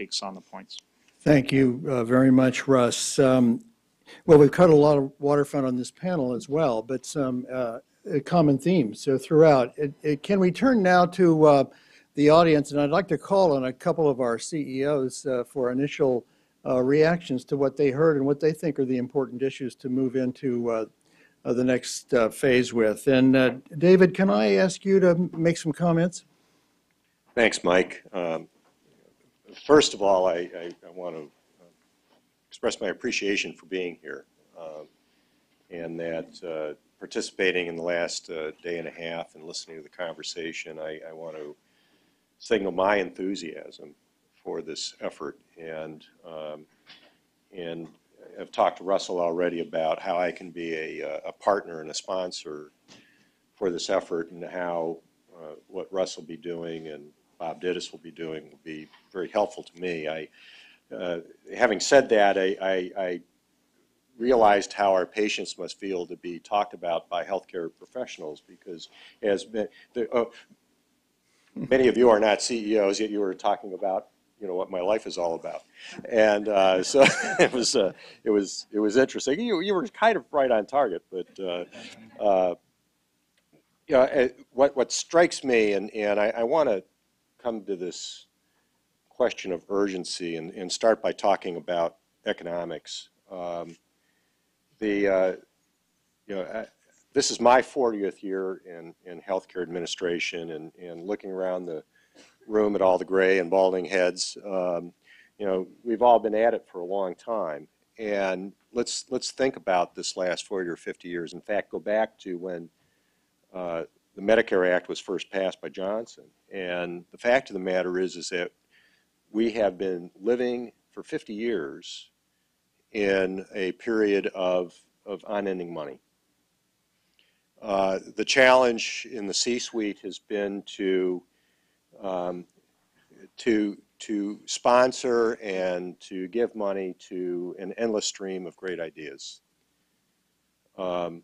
takes on the points. Thank you very much, Russ. Well, we've covered a lot of waterfront on this panel as well, but some common themes throughout. Can we turn now to the audience? And I'd like to call on a couple of our CEOs for initial reactions to what they heard and what they think are the important issues to move into the next phase with. And David, can I ask you to make some comments? Thanks, Mike. First of all, I want to express my appreciation for being here and that participating in the last day and a half and listening to the conversation. I want to signal my enthusiasm for this effort, and I've talked to Russell already about how I can be a partner and a sponsor for this effort, and how what Russ will be doing and Bob Dittus will be doing will be very helpful to me. Having said that, I realized how our patients must feel to be talked about by healthcare professionals, because as many of you are not CEOs, yet you were talking about what my life is all about, and so it was interesting. You were kind of right on target, but what strikes me, and I want to come to this question of urgency and start by talking about economics. This is my 40th year in healthcare administration, and looking around the room at all the gray and balding heads, we've all been at it for a long time. And let's think about this last 40 or 50 years. In fact, go back to when the Medicare Act was first passed by Johnson. And the fact of the matter is that we have been living for 50 years in a period of unending money. The challenge in the C-suite has been to sponsor and to give money to an endless stream of great ideas. Quite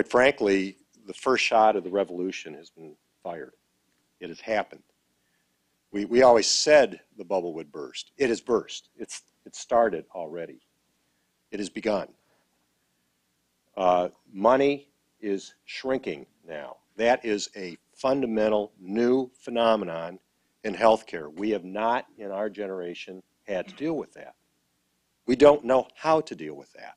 frankly, the first shot of the revolution has been fired. It has happened. We always said the bubble would burst. It has burst. It started already. It has begun. Money is shrinking now. That is a fundamental new phenomenon in healthcare. We have not, in our generation, had to deal with that. We don't know how to deal with that.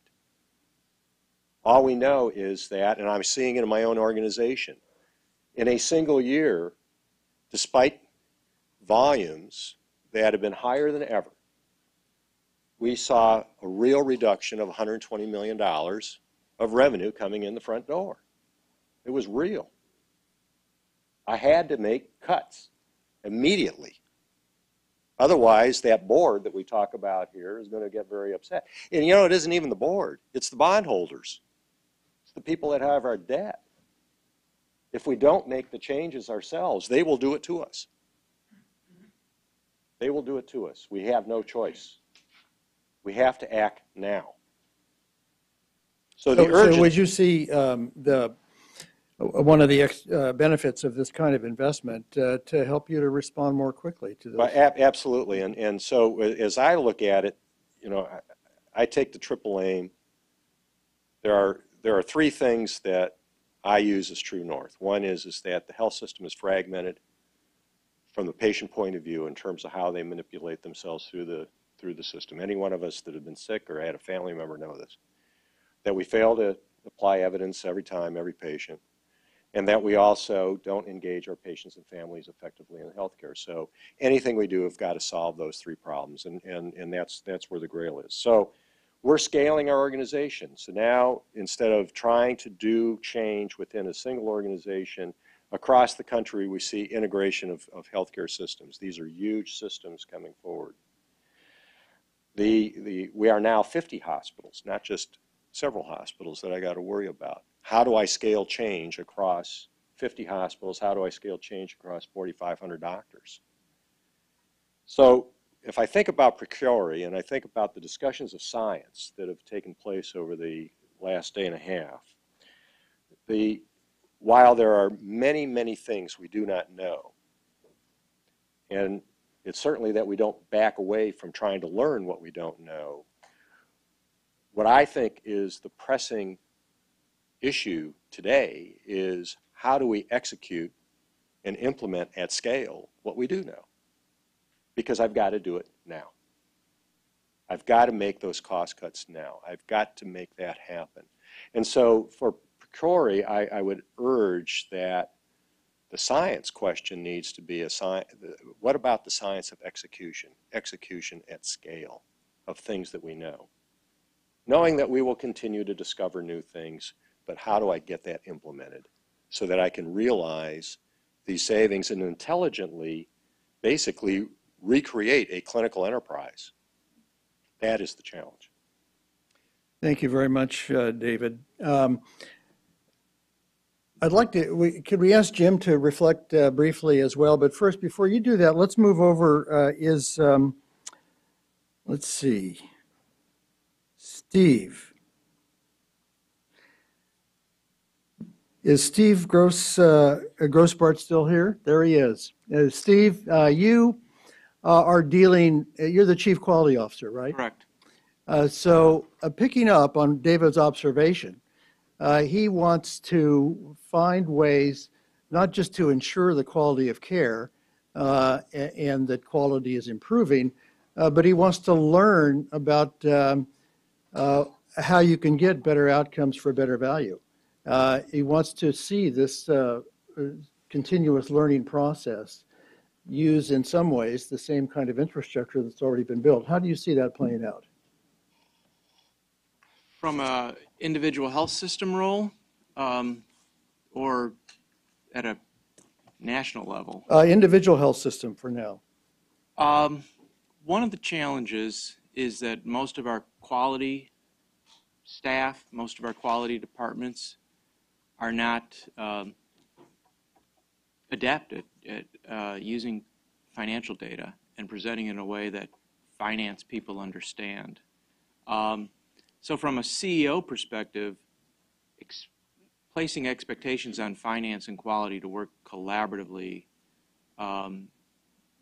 All we know is that, and I'm seeing it in my own organization, in a single year, despite volumes that have been higher than ever, we saw a real reduction of $120 million of revenue coming in the front door. It was real. I had to make cuts immediately. Otherwise, that board that we talk about here is going to get very upset. And it isn't even the board. It's the bondholders. It's the people that have our debt. If we don't make the changes ourselves, they will do it to us. They will do it to us. We have no choice. We have to act now. So would you see one of the benefits of this kind of investment to help you to respond more quickly to this? Absolutely. And so as I look at it, I take the triple aim. There are three things that I use as true north. One is that the health system is fragmented from the patient point of view in terms of how they manipulate themselves through the system. Any one of us that have been sick or had a family member know this. That we fail to apply evidence every time, every patient, and that we also don't engage our patients and families effectively in healthcare. So anything we do have got to solve those three problems, and that's where the grail is. So we're scaling our organization. So now, instead of trying to do change within a single organization, across the country we see integration of healthcare systems. These are huge systems coming forward. We are now 50 hospitals, not just several hospitals that I got to worry about. How do I scale change across 50 hospitals? How do I scale change across 4,500 doctors? So if I think about Procure and I think about the discussions of science that have taken place over the last day and a half, while there are many, many things we do not know, and It's certainly that we don't back away from trying to learn what we don't know. What I think is the pressing issue today is how do we execute and implement at scale what we do know? Because I've got to do it now. I've got to make those cost cuts now. I've got to make that happen. And so for PCORI, I would urge that the science question needs to be what about the science of execution? Execution at scale of things that we know. Knowing that we will continue to discover new things, but how do I get that implemented so that I can realize these savings and intelligently, basically recreate a clinical enterprise? That is the challenge. Thank you very much, David. I'd like to, could we ask Jim to reflect briefly as well? But first, before you do that, let's move over, let's see, Steve. Is Steve Grossbart still here? There he is. Steve, you are dealing, you're the Chief Quality Officer, right? Correct. So picking up on David's observation, he wants to find ways not just to ensure the quality of care and that quality is improving, but he wants to learn about how you can get better outcomes for better value. He wants to see this continuous learning process use in some ways the same kind of infrastructure that's already been built. How do you see that playing out? From a individual health system role or at a national level? Individual health system for now. One of the challenges is that most of our quality staff, most of our quality departments are not adept at using financial data and presenting in a way that finance people understand. So from a CEO perspective, placing expectations on finance and quality to work collaboratively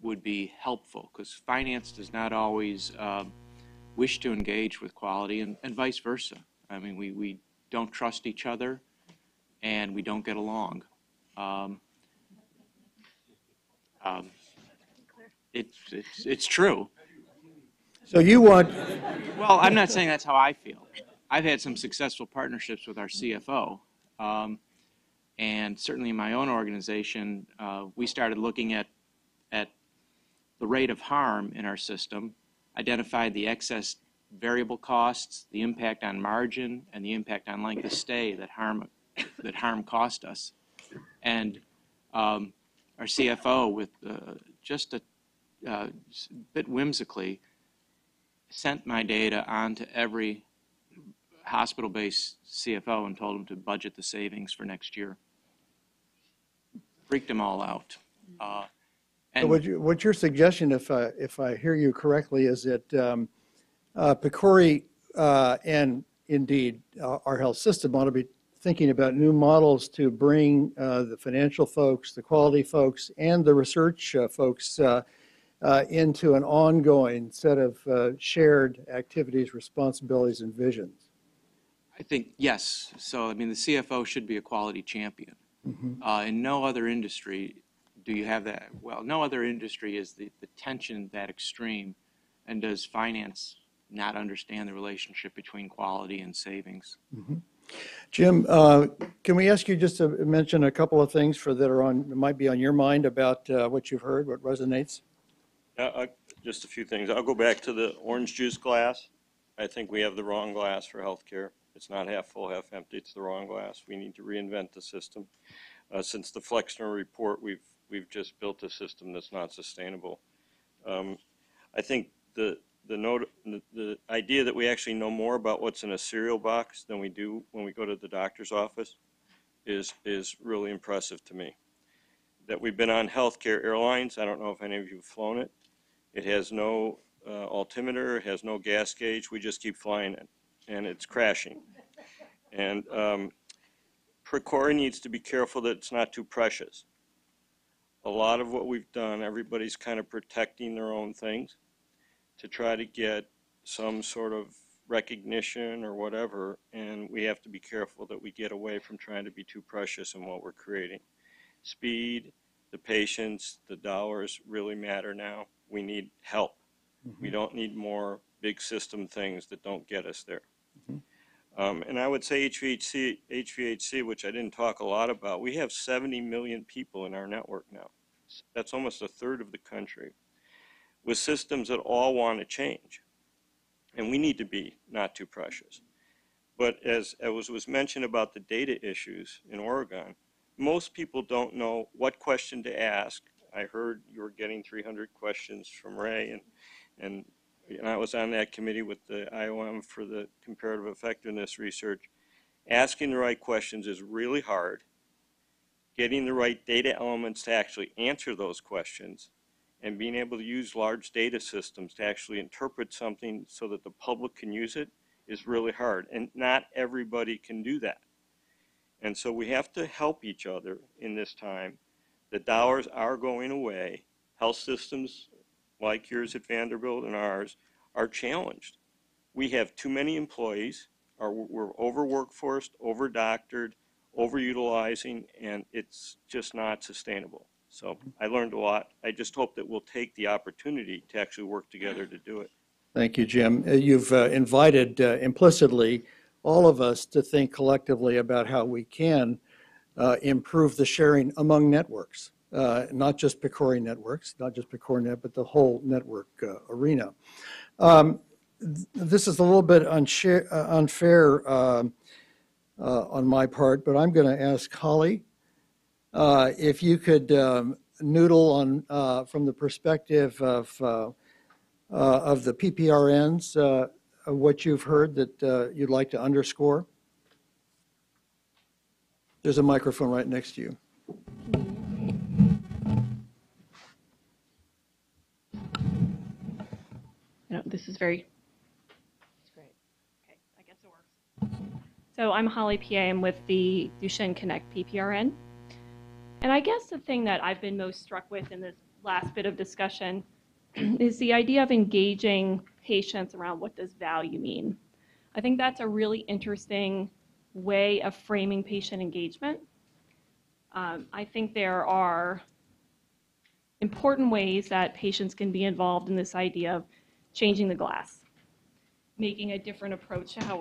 would be helpful, because finance does not always wish to engage with quality, and vice versa. I mean, we don't trust each other and we don't get along. It's true. So you want... Well, I'm not saying that's how I feel. I've had some successful partnerships with our CFO. And certainly in my own organization, we started looking at the rate of harm in our system, identified the excess variable costs, the impact on margin, and the impact on length of stay that harm cost us. And our CFO, with just a bit whimsically, sent my data on to every hospital-based CFO and told them to budget the savings for next year. Freaked them all out. And what your suggestion, if I hear you correctly, is that PCORI and indeed our health system ought to be thinking about new models to bring the financial folks, the quality folks, and the research folks into an ongoing set of shared activities, responsibilities, and visions. I think, yes. So, I mean, the CFO should be a quality champion. Mm-hmm. In no other industry do you have that. Well, no other industry is the tension that extreme, and does finance not understand the relationship between quality and savings? Mm-hmm. Jim, can we ask you just to mention a couple of things that might be on your mind about what you've heard, what resonates? Just a few things. I'll go back to the orange juice glass. I think we have the wrong glass for healthcare. It's not half full, half empty. It's the wrong glass. We need to reinvent the system. Since the Flexner report, we've just built a system that's not sustainable. I think the idea that we actually know more about what's in a cereal box than we do when we go to the doctor's office is really impressive to me. That we've been on healthcare airlines. I don't know if any of you have flown it. It has no altimeter, it has no gas gauge. We just keep flying it, and it's crashing. And PCORI needs to be careful that it's not too precious. a lot of what we've done, everybody's kind of protecting their own things to try to get some sort of recognition or whatever, and we have to be careful that we get away from trying to be too precious in what we're creating. Speed, the patience, the dollars really matter now. We need help. We don't need more big system things that don't get us there. And I would say HVAC, which I didn't talk a lot about, we have 70 million people in our network now. That's almost a third of the country, with systems that all want to change. And we need to be not too precious. But as was mentioned about the data issues in Oregon, most people don't know what question to ask. I heard you were getting 300 questions from Ray, and I was on that committee with the IOM for the comparative effectiveness research. Asking the right questions is really hard. Getting the right data elements to actually answer those questions and being able to use large data systems to actually interpret something so that the public can use it is really hard. And not everybody can do that. And so we have to help each other in this time. The dollars are going away. Health systems like yours at Vanderbilt and ours are challenged. We have too many employees, we're over-workforced, over-doctored, overutilizing, and it's just not sustainable. So I learned a lot. I just hope that we'll take the opportunity to actually work together to do it. Thank you, Jim. You've invited implicitly all of us to think collectively about how we can improve the sharing among networks, not just PCORI networks, not just PCORInet, but the whole network arena. This is a little bit unfair on my part, but I'm going to ask Holly if you could noodle on from the perspective of the PPRNs, what you've heard that you'd like to underscore. There's a microphone right next to you. No, this is great. Okay, I guess it works. So I'm Holly PA. I'm with the Duchenne Connect PPRN. And I guess the thing that I've been most struck with in this last bit of discussion is the idea of engaging patients around what does value mean. I think that's a really interesting way of framing patient engagement. I think there are important ways that patients can be involved in this idea of changing the glass, making a different approach to how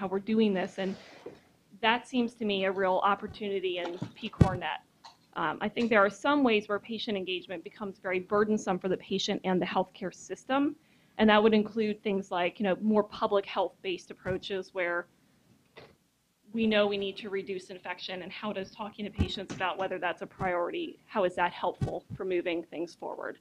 we're doing this, and that seems to me a real opportunity in PCORInet. I think there are some ways where patient engagement becomes very burdensome for the patient and the healthcare system, and that would include things like more public health-based approaches where we know we need to reduce infection, and how does talking to patients about whether that's a priority, how is that helpful for moving things forward?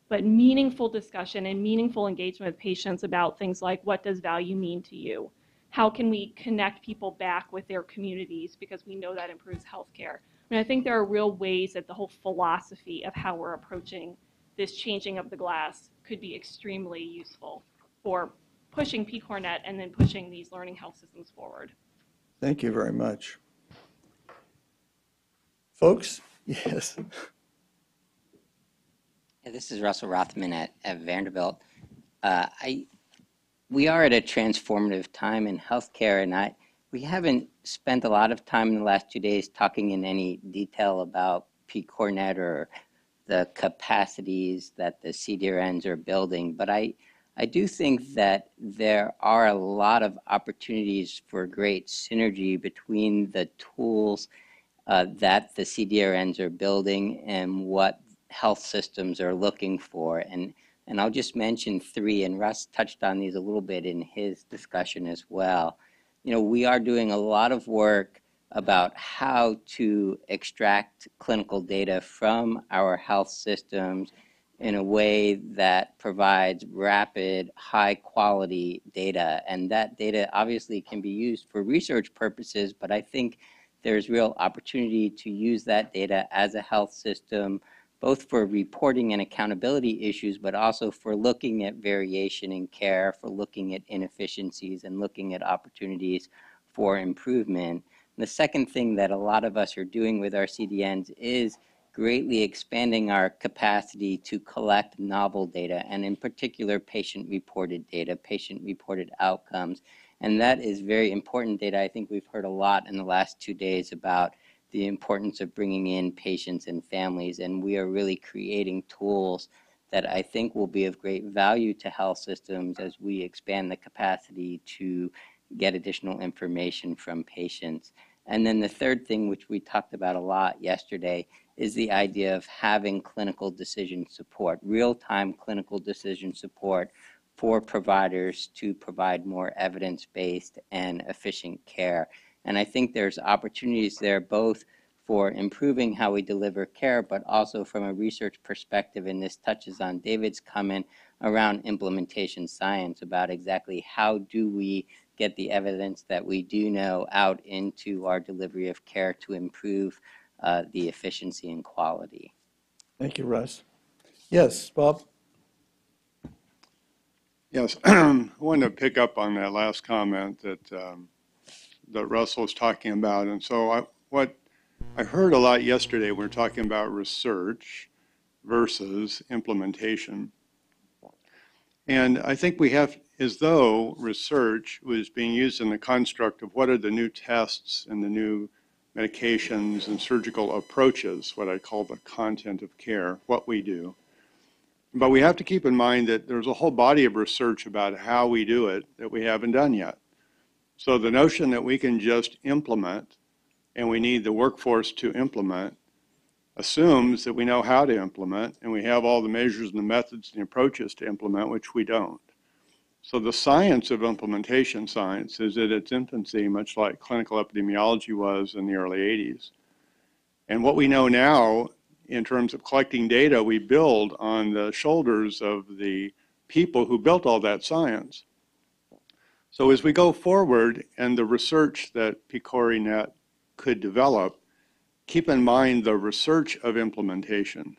But meaningful discussion and meaningful engagement with patients about things like what does value mean to you? How can we connect people back with their communities because we know that improves healthcare? I mean, I think there are real ways that the whole philosophy of how we're approaching this changing of the glass could be extremely useful for pushing PCORInet and then pushing these learning health systems forward. Thank you very much. Folks? Yes. Yeah, this is Russell Rothmon at Vanderbilt. We are at a transformative time in healthcare, and we haven't spent a lot of time in the last 2 days talking in any detail about PCORInet or the capacities that the CDRNs are building, but I do think that there are a lot of opportunities for great synergy between the tools that the CDRNs are building and what health systems are looking for. And I'll just mention three, and Russ touched on these a little bit in his discussion as well. We are doing a lot of work about how to extract clinical data from our health systems in a way that provides rapid, high-quality data. And that data obviously can be used for research purposes, but I think there's real opportunity to use that data as a health system, both for reporting and accountability issues, but also for looking at variation in care, for looking at inefficiencies, and looking at opportunities for improvement. And the second thing that a lot of us are doing with our CDNs is greatly expanding our capacity to collect novel data, and in particular, patient-reported data, patient-reported outcomes. And that is very important data. I think we've heard a lot in the last 2 days about the importance of bringing in patients and families, and we are really creating tools that I think will be of great value to health systems as we expand the capacity to get additional information from patients. And then the third thing, which we talked about a lot yesterday, is the idea of having clinical decision support, real-time clinical decision support for providers to provide more evidence-based and efficient care. And I think there's opportunities there both for improving how we deliver care, but also from a research perspective, and this touches on David's comment around implementation science, about exactly how do we get the evidence that we do know out into our delivery of care to improve the efficiency and quality. Thank you, Russ. Yes, Bob? Yes, I wanted to pick up on that last comment that Russell was talking about. And so what I heard a lot yesterday, we were talking about research versus implementation. And I think we have, as though research was being used in the construct of what are the new tests and the new medications and surgical approaches, what I call the content of care, what we do. But we have to keep in mind that there's a whole body of research about how we do it that we haven't done yet. So the notion that we can just implement, and we need the workforce to implement, assumes that we know how to implement, and we have all the measures and the methods and the approaches to implement, which we don't. So the science of implementation science is at its infancy, much like clinical epidemiology was in the early 80s. And what we know now, in terms of collecting data, we build on the shoulders of the people who built all that science. So as we go forward and the research that PCORI-Net could develop, keep in mind the research of implementation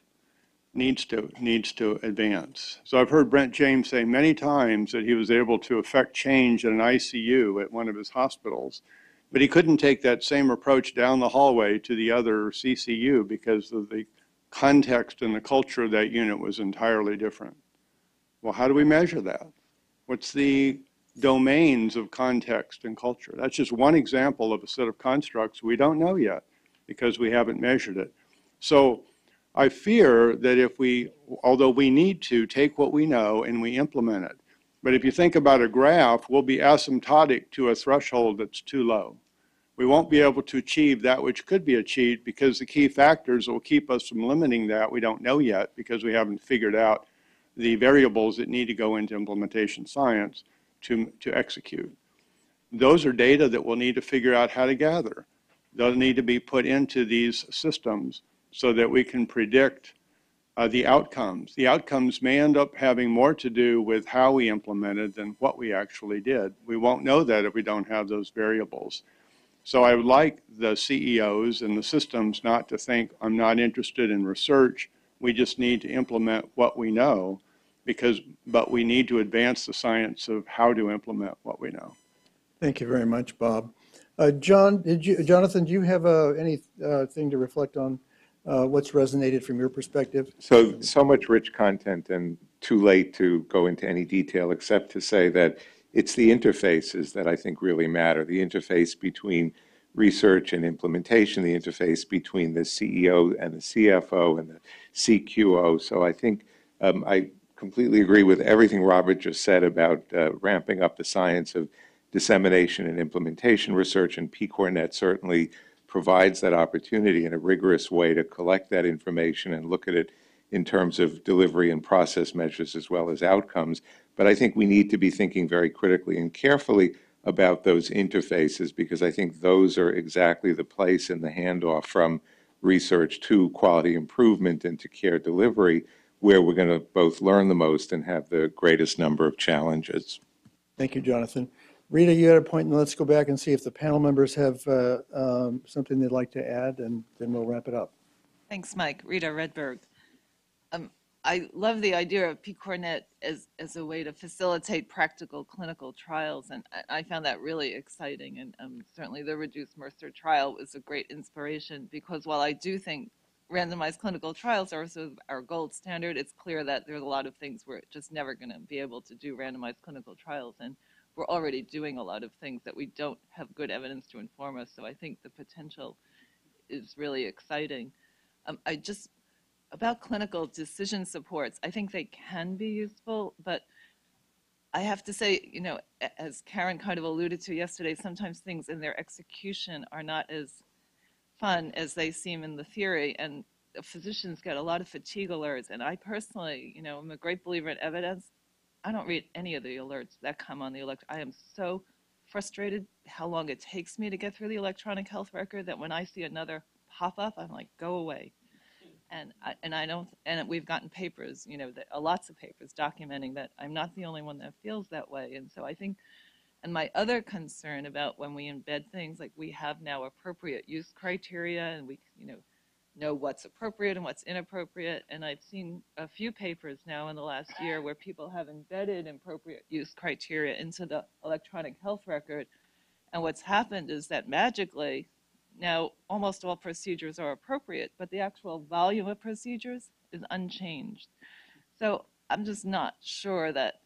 needs to advance. So I've heard Brent James say many times that he was able to affect change in an ICU at one of his hospitals, but he couldn't take that same approach down the hallway to the other CCU because of the context and the culture of that unit was entirely different. Well, how do we measure that? What's the domains of context and culture? That's just one example of a set of constructs we don't know yet because we haven't measured it. So I fear that if we, although we need to take what we know and we implement it, but if you think about a graph, we'll be asymptotic to a threshold that's too low. We won't be able to achieve that which could be achieved because the key factors that will keep us from limiting that we don't know yet because we haven't figured out the variables that need to go into implementation science to execute. Those are data that we'll need to figure out how to gather. They'll need to be put into these systems so that we can predict the outcomes. The outcomes may end up having more to do with how we implemented than what we actually did. We won't know that if we don't have those variables. So I would like the CEOs and the systems not to think, I'm not interested in research, we just need to implement what we know, but we need to advance the science of how to implement what we know. Thank you very much, Bob. Jonathan, do you have anything to reflect on what's resonated from your perspective? So much rich content and too late to go into any detail except to say that it's the interfaces that I think really matter, the interface between research and implementation, the interface between the CEO and the CFO and the CQO. So I think I completely agree with everything Robert just said about ramping up the science of dissemination and implementation research, and PCORI-Net certainly provides that opportunity in a rigorous way to collect that information and look at it in terms of delivery and process measures as well as outcomes. But I think we need to be thinking very critically and carefully about those interfaces because I think those are exactly the place in the handoff from research to quality improvement and to care delivery where we're going to both learn the most and have the greatest number of challenges. Thank you, Jonathan. Rita, you had a point, and let's go back and see if the panel members have something they'd like to add, and then we'll wrap it up. Thanks, Mike. Rita Redbird. I love the idea of PCORI-Net as a way to facilitate practical clinical trials, and I found that really exciting. And certainly the Reduce Mercer trial was a great inspiration because while I do think randomized clinical trials are sort of our gold standard, it's clear that there's a lot of things we're just never going to be able to do randomized clinical trials, and we're already doing a lot of things that we don't have good evidence to inform us. So I think the potential is really exciting. About clinical decision supports, I think they can be useful, but I have to say, you know, as Karen kind of alluded to yesterday, sometimes things in their execution are not as fun as they seem in the theory, and physicians get a lot of fatigue alerts. And I personally, you know, I'm a great believer in evidence. I don't read any of the alerts that come on the I am so frustrated how long it takes me to get through the electronic health record that when I see another pop up, I'm like, go away. And we've gotten papers, you know, lots of papers documenting that I'm not the only one that feels that way. And so I think, and my other concern about when we embed things, like we have now appropriate use criteria, and we, you know what's appropriate and what's inappropriate. And I've seen a few papers now in the last year where people have embedded appropriate use criteria into the electronic health record. And what's happened is that magically, now, almost all procedures are appropriate, but the actual volume of procedures is unchanged. So I'm just not sure that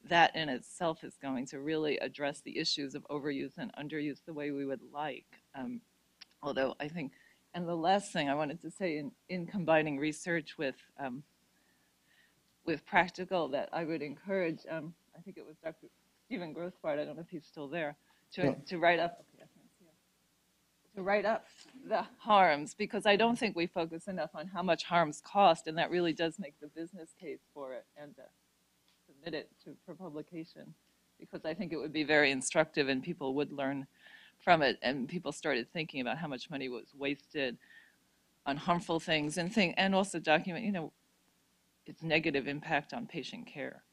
that in itself is going to really address the issues of overuse and underuse the way we would like. Although I think, and the last thing I wanted to say in combining research with practical, that I would encourage, I think it was Dr. Stephen Grossbart, I don't know if he's still there, to write up. To write up the harms, because I don't think we focus enough on how much harms cost, and that really does make the business case for it, and submit it for publication, because I think it would be very instructive and people would learn from it, and people started thinking about how much money was wasted on harmful things and also document, you know, its negative impact on patient care.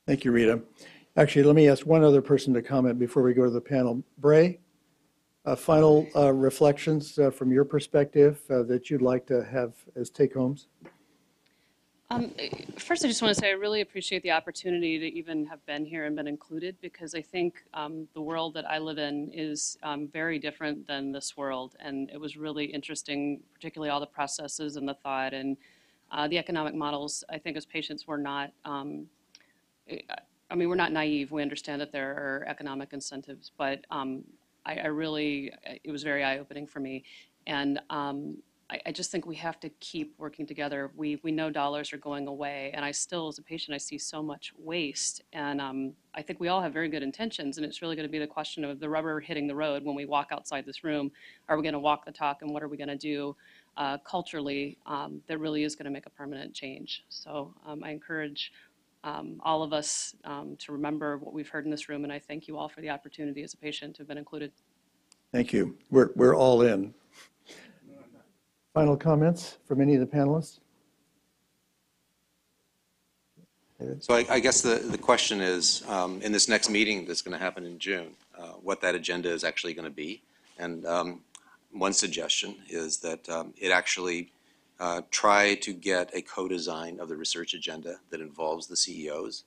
Thank you, Rita. Actually, let me ask one other person to comment before we go to the panel. Bray? Final reflections from your perspective that you'd like to have as take-homes? First, I just want to say I really appreciate the opportunity to even have been here and been included, because I think the world that I live in is very different than this world. And it was really interesting, particularly all the processes and the thought and the economic models. I think as patients, we're not, we're not naive. We understand that there are economic incentives, but it was very eye-opening for me. And I just think we have to keep working together. We know dollars are going away, and I still, as a patient, I see so much waste. And I think we all have very good intentions, and it's really going to be the question of the rubber hitting the road when we walk outside this room. Are we going to walk the talk, and what are we going to do culturally that really is going to make a permanent change? So I encourage all of us to remember what we've heard in this room, and I thank you all for the opportunity as a patient to have been included. Thank you. We're all in. Final comments from any of the panelists? So I guess the question is, in this next meeting that's going to happen in June, what that agenda is actually going to be. And one suggestion is that it actually try to get a co-design of the research agenda that involves the CEOs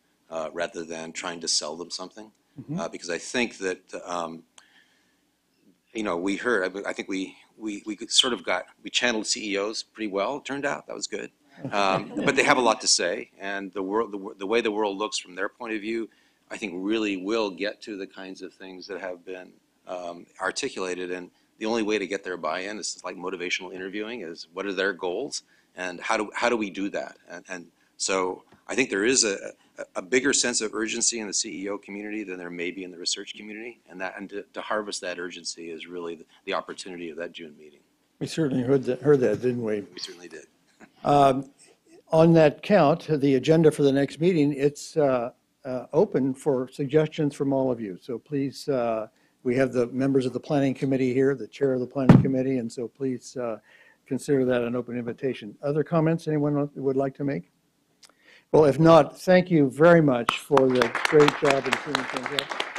rather than trying to sell them something. Because I think that, we heard, I think we channeled CEOs pretty well, it turned out. That was good. But they have a lot to say, and the way the world looks from their point of view, I think really will get to the kinds of things that have been articulated. And the only way to get their buy-in is like motivational interviewing, is what are their goals and how do we do that? And so I think there is a bigger sense of urgency in the CEO community than there may be in the research community, and to harvest that urgency is really the opportunity of that June meeting. We certainly heard that, didn't we? We certainly did. On that count, the agenda for the next meeting, it's open for suggestions from all of you. So please, we have the members of the planning committee here, the chair of the planning committee, and so please consider that an open invitation. Other comments anyone would like to make? Well, if not, thank you very much for the great job in tuning things up.